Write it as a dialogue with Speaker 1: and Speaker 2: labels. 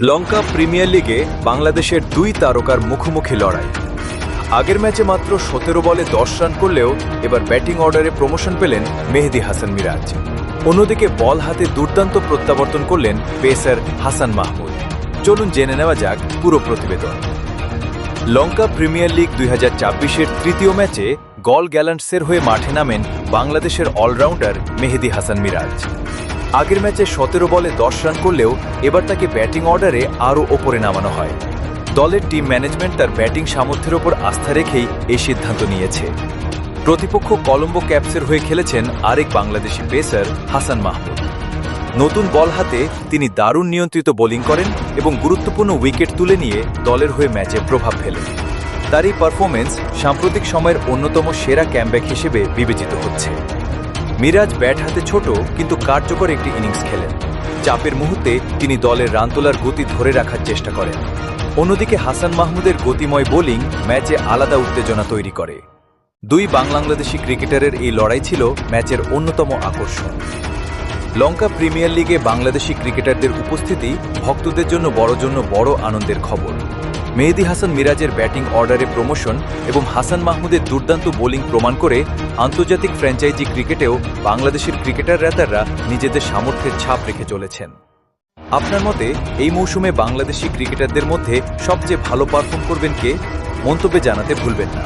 Speaker 1: লঙ্কা premier লিগে বাংলাদেশের দুই তারকার মুখোমুখি লড়াই। আগের ম্যাচে মাত্র ১৭ বলে ১০ রান করলেও এবার ব্যাটিং অর্ডারে প্রমোশন পেলেন মেহেদী হাসান মিরাজ। অন্যদিকে বল হাতে দুর্দান্ত প্রত্যাবর্তন করলেন পেসার হাসান মাহমুদ। চলুন জেনে নেওয়া যাক পুরো প্রতিবেদন। লঙ্কা প্রিমিয়ার লিগ ২০২৪-এর তৃতীয় ম্যাচে গল গ্যালান্টসের হয়ে মাঠে নামেন বাংলাদেশের অলরাউন্ডার মেহেদী হাসান মিরাজ। আগের ম্যাচে ১৭ বলে ১০ রান করলেও এবার তাকে ব্যাটিং অর্ডারে আরও ওপরে নামানো হয়। দলের টিম ম্যানেজমেন্ট তার ব্যাটিং সামর্থ্যের ওপর আস্থা রেখেই এই সিদ্ধান্ত নিয়েছে। প্রতিপক্ষ কলম্বো ক্যাপসের হয়ে খেলেছেন আরেক বাংলাদেশি পেসার হাসান মাহমুদ। নতুন বল হাতে তিনি দারুণ নিয়ন্ত্রিত বোলিং করেন এবং গুরুত্বপূর্ণ উইকেট তুলে নিয়ে দলের হয়ে ম্যাচে প্রভাব ফেলেন। তার এই পারফরমেন্স সাম্প্রতিক সময়ের অন্যতম সেরা ক্যামব্যাক হিসেবে বিবেচিত হচ্ছে। মিরাজ ব্যাট হাতে ছোট কিন্তু কার্যকর একটি ইনিংস খেলেন। চাপের মুহূর্তে তিনি দলের রান তোলার গতি ধরে রাখার চেষ্টা করেন। অন্যদিকে হাসান মাহমুদের গতিময় বোলিং ম্যাচে আলাদা উত্তেজনা তৈরি করে। দুই বাংলাদেশি ক্রিকেটারের এই লড়াই ছিল ম্যাচের অন্যতম আকর্ষণ। লঙ্কা প্রিমিয়ার লিগে বাংলাদেশি ক্রিকেটারদের উপস্থিতি ভক্তদের জন্য বড় আনন্দের খবর। মেহেদী হাসান মিরাজের ব্যাটিং অর্ডারে প্রমোশন এবং হাসান মাহমুদের দুর্দান্ত বোলিং প্রমাণ করে আন্তর্জাতিক ফ্র্যাঞ্চাইজি ক্রিকেটেও বাংলাদেশের ক্রিকেটাররা নিজেদের সামর্থ্যের ছাপ রেখে চলেছেন। আপনার মতে এই মৌসুমে বাংলাদেশি ক্রিকেটারদের মধ্যে সবচেয়ে ভালো পারফর্ম করবেন কে? মন্তব্যে জানাতে ভুলবেন না।